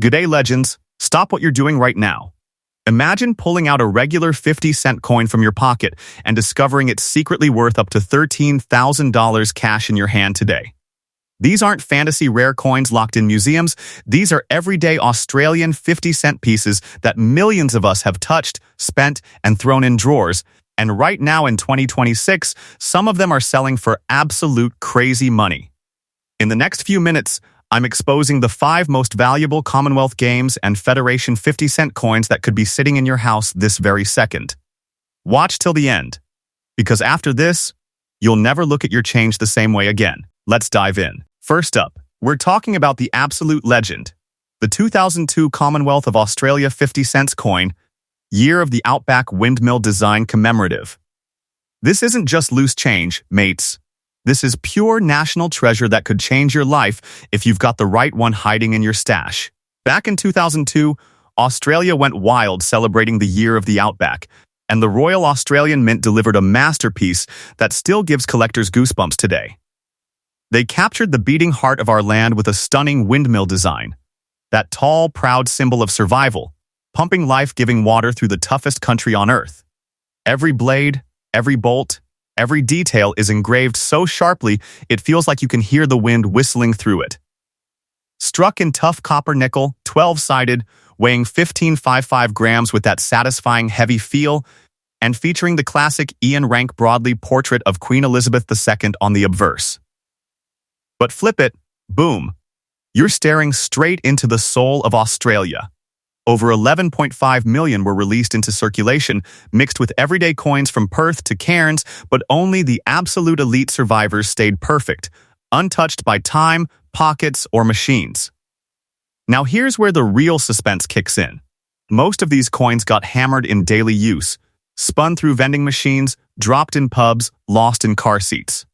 Good day, legends. Stop what you're doing right now. Imagine pulling out a regular 50-cent coin from your pocket and discovering it's secretly worth up to $13,000 cash in your hand today. These aren't fantasy rare coins locked in museums. These are everyday Australian 50-cent pieces that millions of us have touched, spent, and thrown in drawers. And right now in 2026, some of them are selling for absolute crazy money. In the next few minutes, I'm exposing the 5 most valuable Commonwealth Games and Federation 50-cent coins that could be sitting in your house this very second. Watch till the end, because after this, you'll never look at your change the same way again. Let's dive in. First up, we're talking about the absolute legend, the 2002 Commonwealth of Australia 50 cents coin, year of the Outback Windmill Design Commemorative. This isn't just loose change, mates. This is pure national treasure that could change your life if you've got the right one hiding in your stash. Back in 2002, Australia went wild celebrating the year of the Outback, and the Royal Australian Mint delivered a masterpiece that still gives collectors goosebumps today. They captured the beating heart of our land with a stunning windmill design, that tall, proud symbol of survival, pumping life-giving water through the toughest country on earth. Every blade, every bolt, every detail is engraved so sharply it feels like you can hear the wind whistling through it. Struck in tough copper nickel, 12-sided, weighing 15.55 grams with that satisfying heavy feel, and featuring the classic Ian Rank Broadley portrait of Queen Elizabeth II on the obverse. But flip it, boom, you're staring straight into the soul of Australia. Over 11.5 million were released into circulation, mixed with everyday coins from Perth to Cairns, but only the absolute elite survivors stayed perfect, untouched by time, pockets, or machines. Now here's where the real suspense kicks in. Most of these coins got hammered in daily use, spun through vending machines, dropped in pubs, lost in car seats.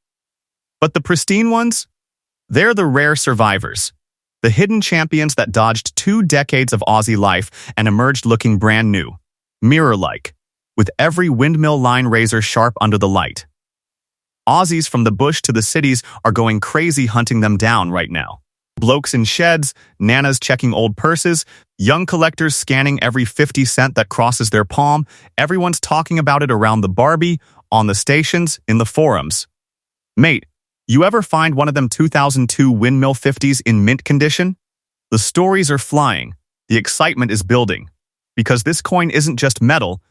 But the pristine ones? They're the rare survivors. The hidden champions that dodged 2 decades of Aussie life and emerged looking brand new, mirror-like, with every windmill line razor sharp under the light. Aussies from the bush to the cities are going crazy hunting them down right now. Blokes in sheds, nanas checking old purses, young collectors scanning every 50 cent that crosses their palm. Everyone's talking about it around the Barbie, on the stations, in the forums. Mate, you ever find one of them 2002 windmill 50s in mint condition? The stories are flying. The excitement is building. Because this coin isn't just metal,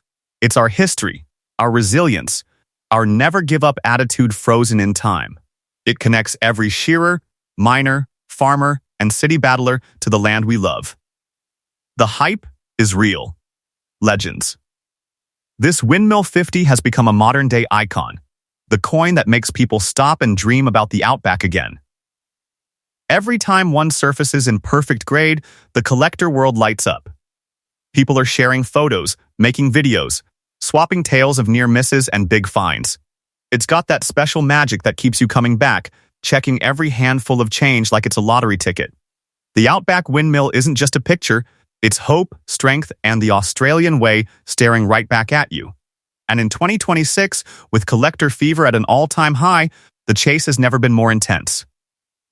it's our history, our resilience, our never-give-up attitude frozen in time. It connects every shearer, miner, farmer, and city battler to the land we love. The hype is real. Legends. This windmill 50 has become a modern-day icon. The coin that makes people stop and dream about the Outback again. Every time one surfaces in perfect grade, the collector world lights up. People are sharing photos, making videos, swapping tales of near misses and big finds. It's got that special magic that keeps you coming back, checking every handful of change like it's a lottery ticket. The Outback Windmill isn't just a picture, it's hope, strength, and the Australian way staring right back at you. And in 2026, with collector fever at an all-time high, the chase has never been more intense.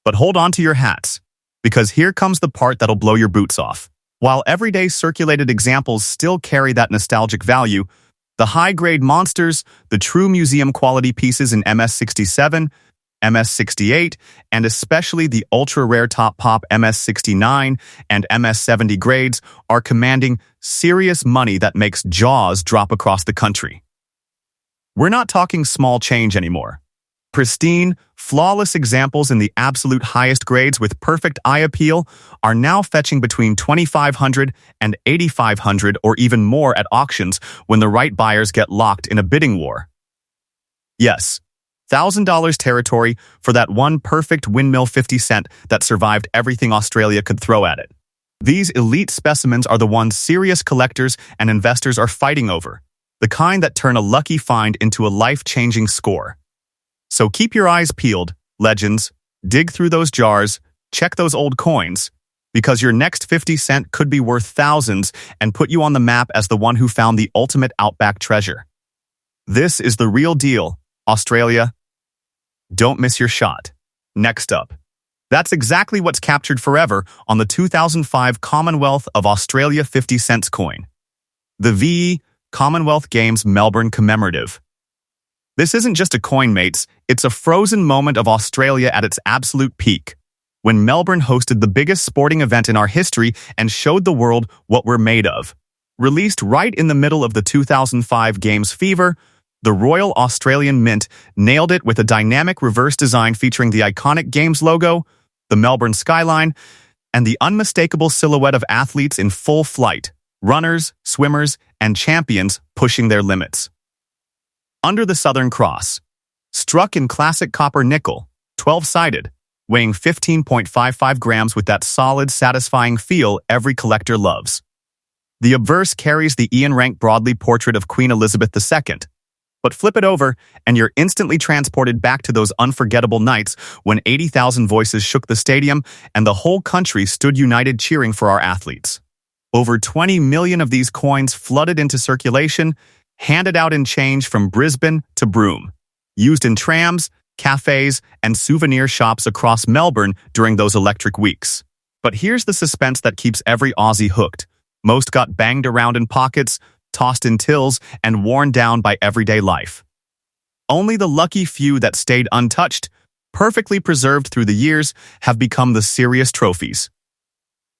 But hold on to your hats, because here comes the part that'll blow your boots off. While everyday circulated examples still carry that nostalgic value, the high-grade monsters, the true museum-quality pieces in MS67, MS68, and especially the ultra-rare top-pop MS69 and MS70 grades are commanding serious money that makes jaws drop across the country. We're not talking small change anymore. Pristine, flawless examples in the absolute highest grades with perfect eye appeal are now fetching between $2,500 and $8,500 or even more at auctions when the right buyers get locked in a bidding war. Yes, $1,000 territory for that one perfect windmill 50 cent that survived everything Australia could throw at it. These elite specimens are the ones serious collectors and investors are fighting over, the kind that turn a lucky find into a life-changing score. So keep your eyes peeled, legends, dig through those jars, check those old coins, because your next 50 cent could be worth thousands and put you on the map as the one who found the ultimate Outback treasure. This is the real deal, Australia. Don't miss your shot. Next up, That's exactly what's captured forever on the 2005 Commonwealth of Australia 50 cents coin. The WWII Commonwealth Games Melbourne Commemorative. This isn't just a coin, mates, it's a frozen moment of Australia at its absolute peak, when Melbourne hosted the biggest sporting event in our history and showed the world what we're made of. Released right in the middle of the 2005 Games fever, the Royal Australian Mint nailed it with a dynamic reverse design featuring the iconic Games logo, the Melbourne skyline, and the unmistakable silhouette of athletes in full flight, runners, swimmers, and champions pushing their limits. Under the Southern Cross, struck in classic copper nickel, 12-sided, weighing 15.55 grams with that solid, satisfying feel every collector loves. The obverse carries the Ian Rank Broadley portrait of Queen Elizabeth II, but flip it over and you're instantly transported back to those unforgettable nights when 80,000 voices shook the stadium and the whole country stood united cheering for our athletes. Over 20 million of these coins flooded into circulation, handed out in change from Brisbane to Broome, used in trams, cafes, and souvenir shops across Melbourne during those electric weeks. But here's the suspense that keeps every Aussie hooked. Most got banged around in pockets, tossed in tills, and worn down by everyday life. Only the lucky few that stayed untouched, perfectly preserved through the years, have become the serious trophies.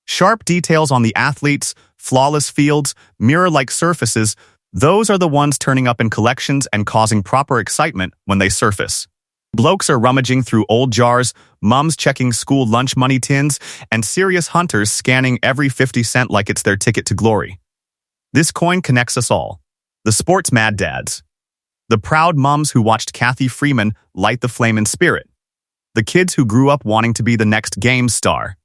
Sharp details on the athletes, flawless fields, mirror-like surfaces, those are the ones turning up in collections and causing proper excitement when they surface. Blokes are rummaging through old jars, mums checking school lunch money tins, and serious hunters scanning every 50 cent like it's their ticket to glory. This coin connects us all. The sports mad dads. The proud mums who watched Kathy Freeman light the flame in spirit. The kids who grew up wanting to be the next Games star.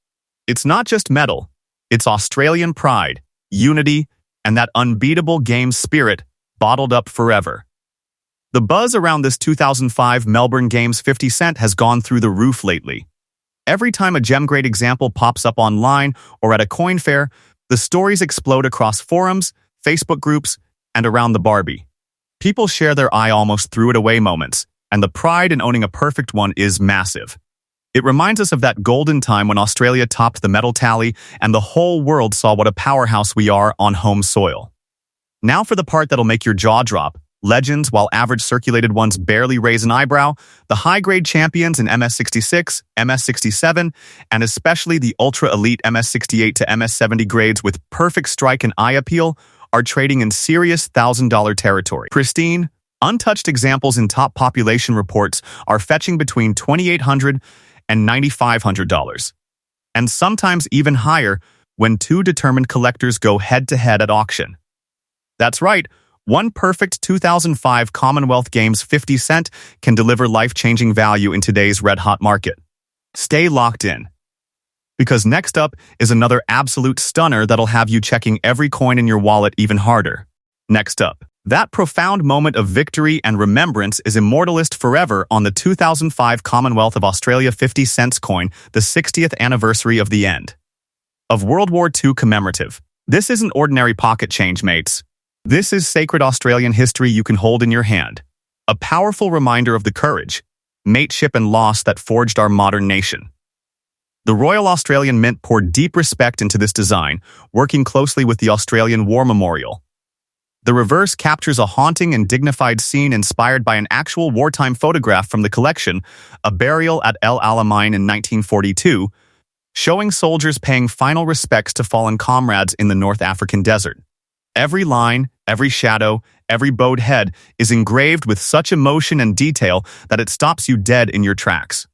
It's not just metal. It's Australian pride, unity, and that unbeatable Games spirit bottled up forever. The buzz around this 2005 Melbourne Games 50 cent has gone through the roof lately. Every time a gem-grade example pops up online or at a coin fair, the stories explode across forums, Facebook groups, and around the Barbie. People share their "I almost threw it away" moments, and the pride in owning a perfect one is massive. It reminds us of that golden time when Australia topped the medal tally and the whole world saw what a powerhouse we are on home soil. Now for the part that'll make your jaw drop. Legends, while average circulated ones barely raise an eyebrow, the high-grade champions in MS66, MS67, and especially the ultra-elite MS68 to MS70 grades with perfect strike and eye appeal are trading in serious $1,000 territory. Pristine, untouched examples in top population reports are fetching between $2,800 and $9,500, and sometimes even higher when two determined collectors go head-to-head at auction. That's right. One perfect 2005 Commonwealth Games 50 cent can deliver life-changing value in today's red-hot market. Stay locked in, because next up is another absolute stunner that'll have you checking every coin in your wallet even harder. Next up, that profound moment of victory and remembrance is immortalized forever on the 2005 Commonwealth of Australia 50 cents coin, the 60th anniversary of the end of World War II commemorative. This isn't ordinary pocket change, mates. This is sacred Australian history you can hold in your hand. A powerful reminder of the courage, mateship, and loss that forged our modern nation. The Royal Australian Mint poured deep respect into this design, working closely with the Australian War Memorial. The reverse captures a haunting and dignified scene inspired by an actual wartime photograph from the collection, a burial at El Alamein in 1942, showing soldiers paying final respects to fallen comrades in the North African desert. Every line, every shadow, every bowed head is engraved with such emotion and detail that it stops you dead in your tracks.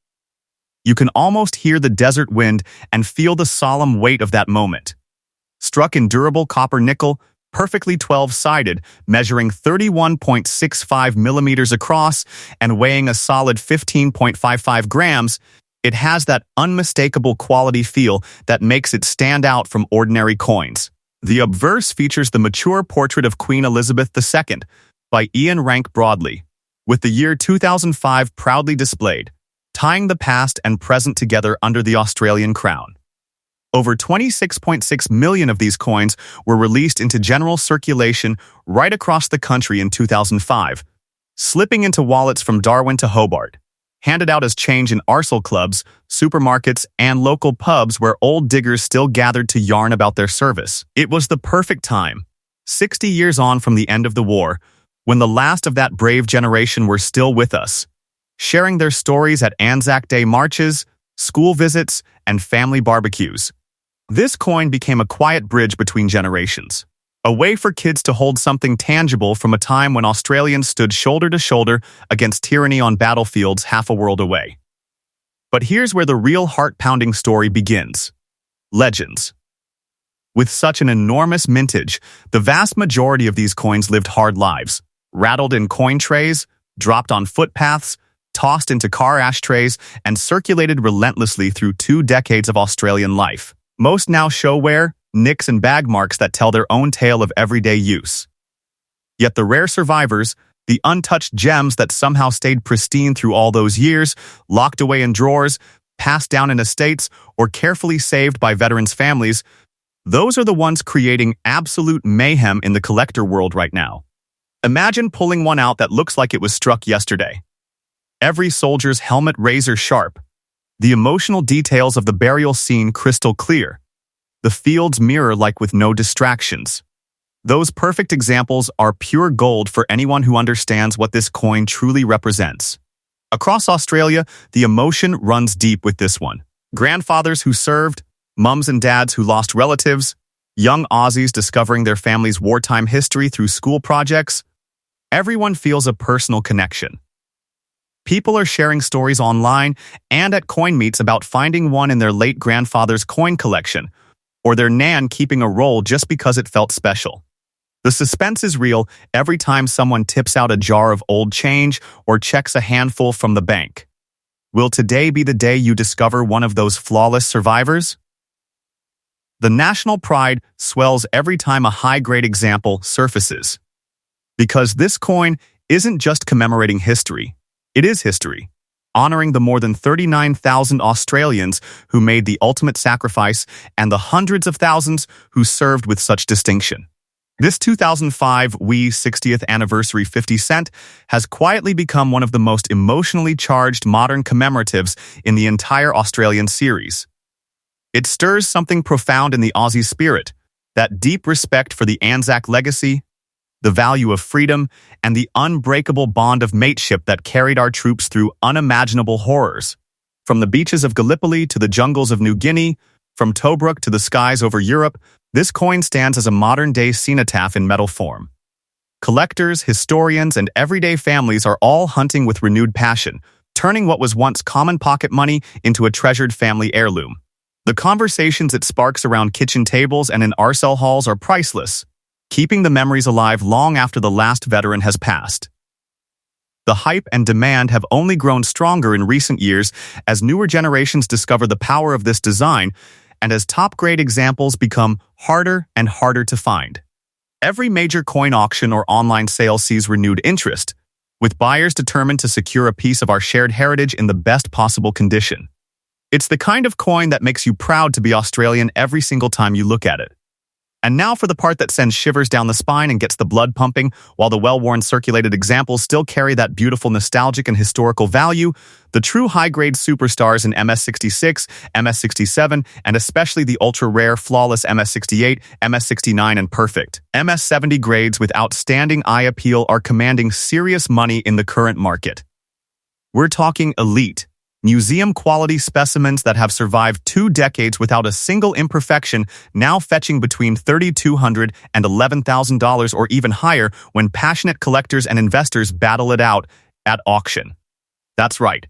You can almost hear the desert wind and feel the solemn weight of that moment. Struck in durable copper nickel, perfectly 12-sided, measuring 31.65 millimeters across and weighing a solid 15.55 grams, it has that unmistakable quality feel that makes it stand out from ordinary coins. The obverse features the mature portrait of Queen Elizabeth II by Ian Rank Broadley, with the year 2005 proudly displayed, tying the past and present together under the Australian crown. Over 26.6 million of these coins were released into general circulation right across the country in 2005, slipping into wallets from Darwin to Hobart, handed out as change in arsehole clubs, supermarkets, and local pubs where old diggers still gathered to yarn about their service. It was the perfect time, 60 years on from the end of the war, when the last of that brave generation were still with us, sharing their stories at Anzac Day marches, school visits, and family barbecues. This coin became a quiet bridge between generations, a way for kids to hold something tangible from a time when Australians stood shoulder to shoulder against tyranny on battlefields half a world away. But here's where the real heart-pounding story begins. Legends. With such an enormous mintage, the vast majority of these coins lived hard lives, rattled in coin trays, dropped on footpaths, tossed into car ashtrays, and circulated relentlessly through 2 decades of Australian life. Most now show wear, nicks, and bag marks that tell their own tale of everyday use. Yet the rare survivors, the untouched gems that somehow stayed pristine through all those years, locked away in drawers, passed down in estates, or carefully saved by veterans' families, those are the ones creating absolute mayhem in the collector world right now. Imagine pulling one out that looks like it was struck yesterday. Every soldier's helmet razor sharp, the emotional details of the burial scene crystal clear, the fields mirror like with no distractions. Those perfect examples are pure gold for anyone who understands what this coin truly represents. Across Australia, the emotion runs deep with this one. Grandfathers who served, mums and dads who lost relatives, young Aussies discovering their family's wartime history through school projects. Everyone feels a personal connection. People are sharing stories online and at coin meets about finding one in their late grandfather's coin collection, or their nan keeping a roll just because it felt special. The suspense is real every time someone tips out a jar of old change or checks a handful from the bank. Will today be the day you discover one of those flawless survivors? The national pride swells every time a high-grade example surfaces. Because this coin isn't just commemorating history, it is history, honoring the more than 39,000 Australians who made the ultimate sacrifice and the hundreds of thousands who served with such distinction. This 2005 WWII 60th anniversary 50 cent has quietly become one of the most emotionally charged modern commemoratives in the entire Australian series. It stirs something profound in the Aussie spirit, that deep respect for the Anzac legacy, the value of freedom, and the unbreakable bond of mateship that carried our troops through unimaginable horrors. From the beaches of Gallipoli to the jungles of New Guinea, from Tobruk to the skies over Europe, this coin stands as a modern-day cenotaph in metal form. Collectors, historians, and everyday families are all hunting with renewed passion, turning what was once common pocket money into a treasured family heirloom. The conversations it sparks around kitchen tables and in arsehole halls are priceless, keeping the memories alive long after the last veteran has passed. The hype and demand have only grown stronger in recent years as newer generations discover the power of this design and as top-grade examples become harder and harder to find. Every major coin auction or online sale sees renewed interest, with buyers determined to secure a piece of our shared heritage in the best possible condition. It's the kind of coin that makes you proud to be Australian every single time you look at it. And now for the part that sends shivers down the spine and gets the blood pumping, while the well-worn circulated examples still carry that beautiful nostalgic and historical value, the true high-grade superstars in MS66, MS67, and especially the ultra-rare, flawless MS68, MS69, and perfect MS70 grades with outstanding eye appeal are commanding serious money in the current market. We're talking elite, museum-quality specimens that have survived 2 decades without a single imperfection, now fetching between $3,200 and $11,000 or even higher when passionate collectors and investors battle it out at auction. That's right,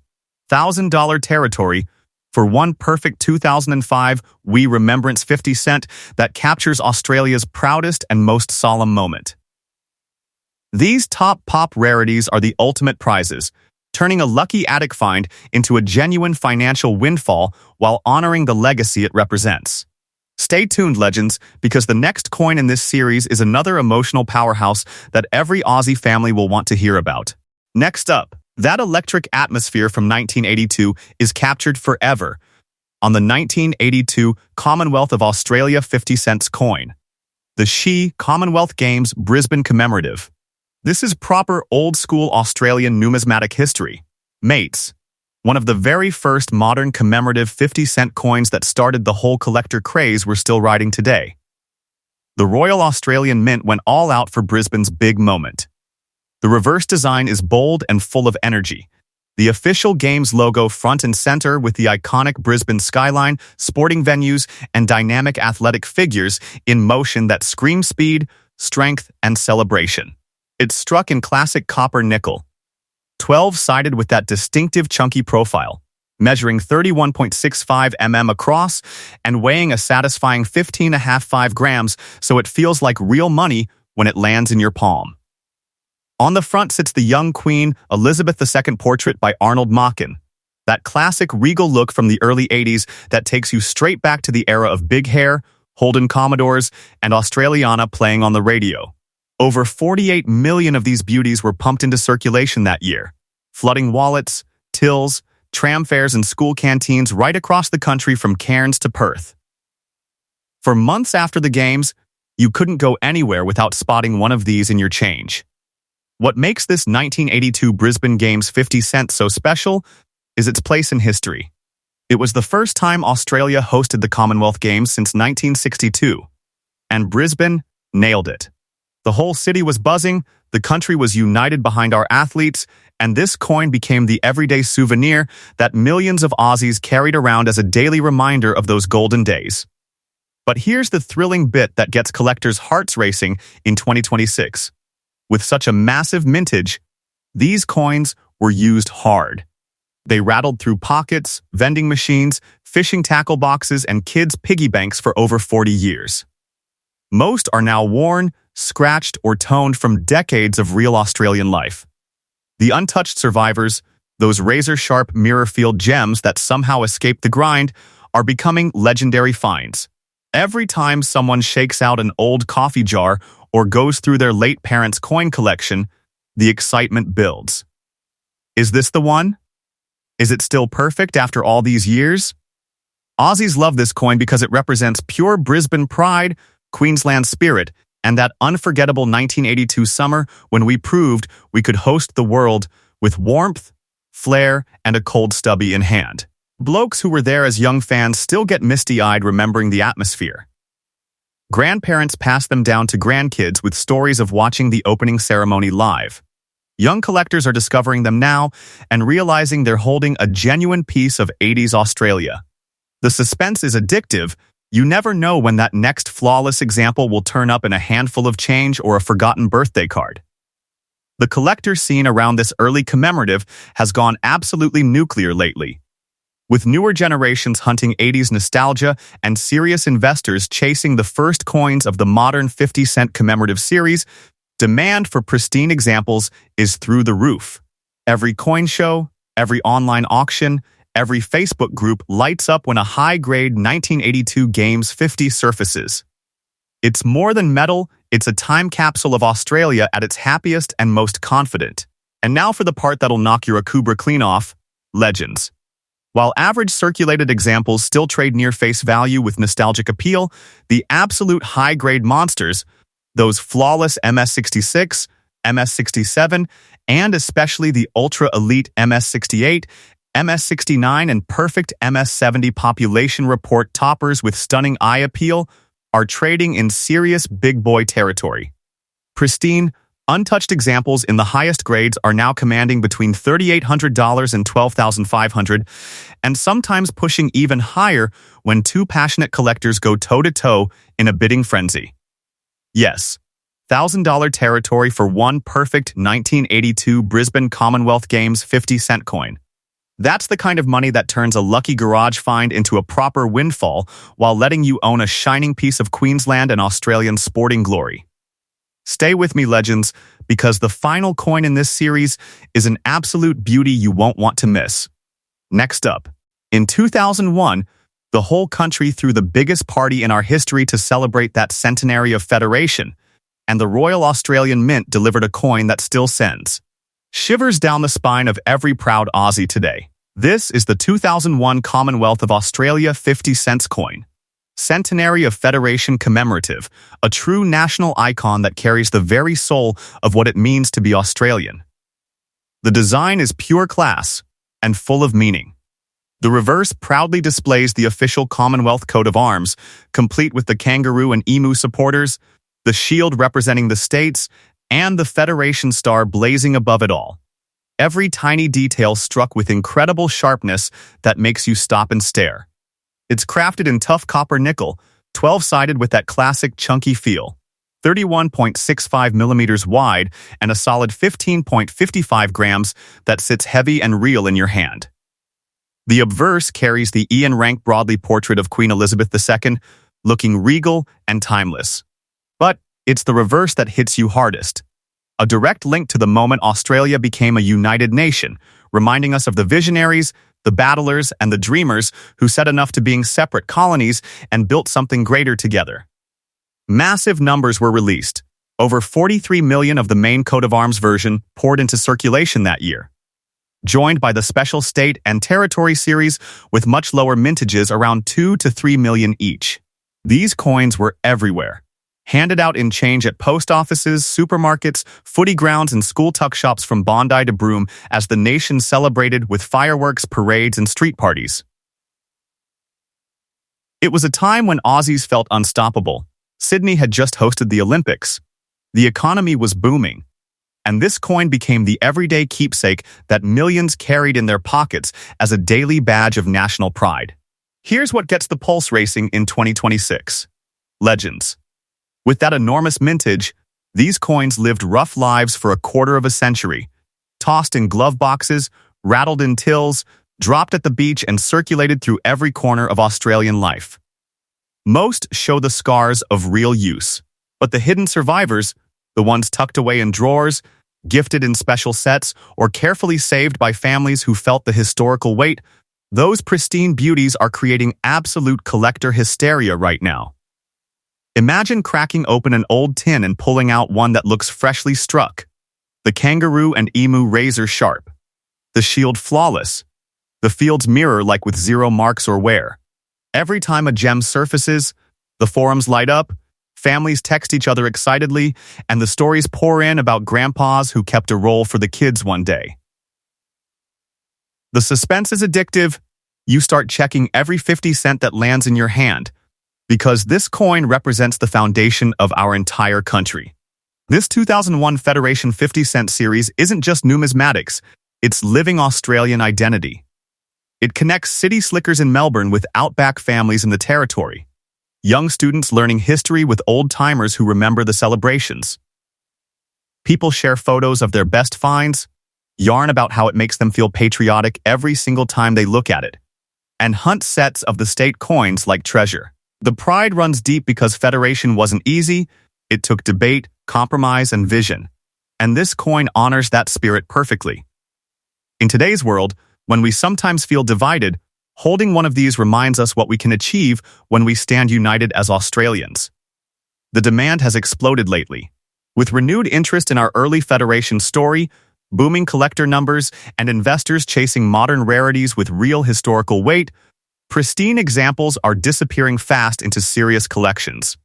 $1,000 territory for one perfect 2005 WWII Remembrance 50 cent that captures Australia's proudest and most solemn moment. These top pop rarities are the ultimate prizes, turning a lucky attic find into a genuine financial windfall while honoring the legacy it represents. Stay tuned, legends, because the next coin in this series is another emotional powerhouse that every Aussie family will want to hear about. Next up, that electric atmosphere from 1982 is captured forever on the 1982 Commonwealth of Australia 50 cents coin, the WWII Commonwealth Games Brisbane Commemorative. This is proper old-school Australian numismatic history. Mates, One of the very first modern commemorative 50-cent coins that started the whole collector craze we're still riding today. The Royal Australian Mint went all out for Brisbane's big moment. The reverse design is bold and full of energy. The official Games logo front and center with the iconic Brisbane skyline, sporting venues, and dynamic athletic figures in motion that scream speed, strength, and celebration. It's struck in classic copper nickel, 12-sided with that distinctive chunky profile, measuring 31.65 mm across and weighing a satisfying 15.5 grams, so it feels like real money when it lands in your palm. On the front sits the young Queen Elizabeth II portrait by Arnold Machen, that classic regal look from the early 80s that takes you straight back to the era of big hair, Holden Commodores, and Australiana playing on the radio. Over 48 million of these beauties were pumped into circulation that year, flooding wallets, tills, tram fares, and school canteens right across the country from Cairns to Perth. For months after the Games, you couldn't go anywhere without spotting one of these in your change. What makes this 1982 Brisbane Games 50 cents so special is its place in history. It was the first time Australia hosted the Commonwealth Games since 1962, and Brisbane nailed it. The whole city was buzzing, the country was united behind our athletes, and this coin became the everyday souvenir that millions of Aussies carried around as a daily reminder of those golden days. But here's the thrilling bit that gets collectors' hearts racing in 2026. With such a massive mintage, these coins were used hard. They rattled through pockets, vending machines, fishing tackle boxes, and kids' piggy banks for over 40 years. Most are now worn, scratched, or toned from decades of real Australian life. The untouched survivors, those razor-sharp mirror-field gems that somehow escaped the grind, are becoming legendary finds. Every time someone shakes out an old coffee jar or goes through their late parents' coin collection, the excitement builds. Is this the one? Is it still perfect after all these years? Aussies love this coin because it represents pure Brisbane pride, Queensland spirit, and that unforgettable 1982 summer when we proved we could host the world with warmth, flair, and a cold stubby in hand. Blokes who were there as young fans still get misty-eyed remembering the atmosphere. Grandparents pass them down to grandkids with stories of watching the opening ceremony live. Young collectors are discovering them now and realizing they're holding a genuine piece of 80s Australia. The suspense is addictive. You never know when that next flawless example will turn up in a handful of change or a forgotten birthday card. The collector scene around this early commemorative has gone absolutely nuclear lately, with newer generations hunting 80s nostalgia and serious investors chasing the first coins of the modern 50-cent commemorative series. Demand for pristine examples is through the roof. Every coin show, every online auction, every Facebook group lights up when a high-grade 1982 Games 50 surfaces. It's more than metal, it's a time capsule of Australia at its happiest and most confident. And now for the part that'll knock your Akubra clean off, legends. While average circulated examples still trade near face value with nostalgic appeal, the absolute high-grade monsters, those flawless MS66, MS67, and especially the ultra-elite MS68, MS69, and perfect MS70 population report toppers with stunning eye appeal, are trading in serious big boy territory. Pristine, untouched examples in the highest grades are now commanding between $3,800 and $12,500, and sometimes pushing even higher when two passionate collectors go toe-to-toe in a bidding frenzy. Yes, $1,000 territory for one perfect 1982 Brisbane Commonwealth Games 50-cent coin. That's the kind of money that turns a lucky garage find into a proper windfall while letting you own a shining piece of Queensland and Australian sporting glory. Stay with me, legends, because the final coin in this series is an absolute beauty you won't want to miss. Next up, in 2001, the whole country threw the biggest party in our history to celebrate that Centenary of Federation, and the Royal Australian Mint delivered a coin that still sends shivers down the spine of every proud Aussie today. This is the 2001 Commonwealth of Australia 50 cents coin. Centenary of Federation Commemorative, a true national icon that carries the very soul of what it means to be Australian. The design is pure class, and full of meaning. The reverse proudly displays the official Commonwealth coat of arms, complete with the kangaroo and emu supporters, the shield representing the states, and the Federation star blazing above it all. Every tiny detail struck with incredible sharpness that makes you stop and stare. It's crafted in tough copper nickel, 12-sided with that classic chunky feel, 31.65 millimeters wide and a solid 15.55 grams that sits heavy and real in your hand. The obverse carries the Ian Rank Broadley portrait of Queen Elizabeth II, looking regal and timeless. But it's the reverse that hits you hardest. A direct link to the moment Australia became a united nation, reminding us of the visionaries, the battlers, and the dreamers who said enough to being separate colonies and built something greater together. Massive numbers were released. Over 43 million of the main coat of arms version poured into circulation that year, joined by the special state and territory series with much lower mintages around 2 to 3 million each. These coins were everywhere, handed out in change at post offices, supermarkets, footy grounds, and school tuck shops from Bondi to Broome as the nation celebrated with fireworks, parades, and street parties. It was a time when Aussies felt unstoppable. Sydney had just hosted the Olympics. The economy was booming, and this coin became the everyday keepsake that millions carried in their pockets as a daily badge of national pride. Here's what gets the pulse racing in 2026. Legends. With that enormous mintage, these coins lived rough lives for a quarter of a century, tossed in glove boxes, rattled in tills, dropped at the beach, and circulated through every corner of Australian life. Most show the scars of real use, but the hidden survivors, the ones tucked away in drawers, gifted in special sets, or carefully saved by families who felt the historical weight, those pristine beauties are creating absolute collector hysteria right now. Imagine cracking open an old tin and pulling out one that looks freshly struck. The kangaroo and emu razor sharp. The shield flawless. The field's mirror like with zero marks or wear. Every time a gem surfaces, the forums light up, families text each other excitedly, and the stories pour in about grandpas who kept a roll for the kids one day. The suspense is addictive. You start checking every 50 cent that lands in your hand, because this coin represents the foundation of our entire country. This 2001 Federation 50-cent series isn't just numismatics, it's living Australian identity. It connects city slickers in Melbourne with outback families in the territory. Young students learning history with old-timers who remember the celebrations. People share photos of their best finds, yarn about how it makes them feel patriotic every single time they look at it, and hunt sets of the state coins like treasure. The pride runs deep because Federation wasn't easy. It took debate, compromise, and vision. And this coin honors that spirit perfectly. In today's world, when we sometimes feel divided, holding one of these reminds us what we can achieve when we stand united as Australians. The demand has exploded lately. With renewed interest in our early Federation story, booming collector numbers, and investors chasing modern rarities with real historical weight, pristine examples are disappearing fast into serious collections.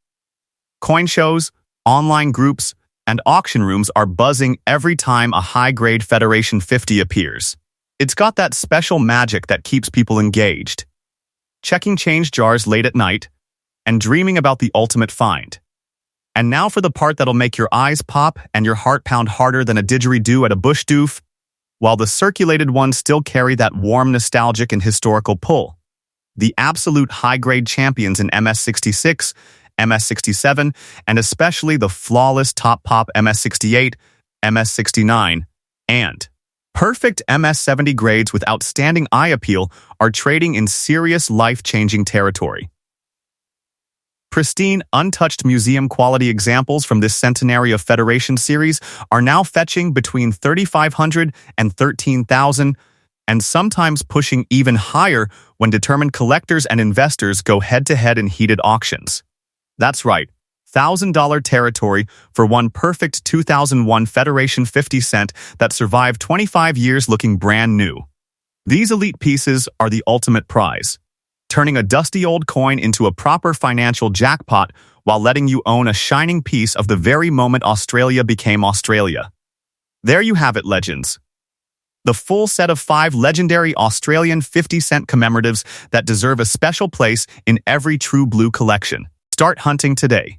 Coin shows, online groups, and auction rooms are buzzing every time a high-grade Federation 50 appears. It's got that special magic that keeps people engaged, checking change jars late at night, and dreaming about the ultimate find. And now for the part that'll make your eyes pop and your heart pound harder than a didgeridoo at a bush doof, while the circulated ones still carry that warm nostalgic and historical pull. The absolute high-grade champions in MS66, MS67, and especially the flawless top-pop MS68, MS69, and perfect MS70 grades with outstanding eye appeal are trading in serious life-changing territory. Pristine, untouched museum-quality examples from this Centenary of Federation series are now fetching between $3,500 and $13,000, and sometimes pushing even higher when determined collectors and investors go head-to-head in heated auctions. That's right, $1,000 territory for one perfect 2001 Federation 50 cent that survived 25 years looking brand new. These elite pieces are the ultimate prize, turning a dusty old coin into a proper financial jackpot while letting you own a shining piece of the very moment Australia became Australia. There you have it, legends. The full set of 5 legendary Australian 50-cent commemoratives that deserve a special place in every True Blue collection. Start hunting today.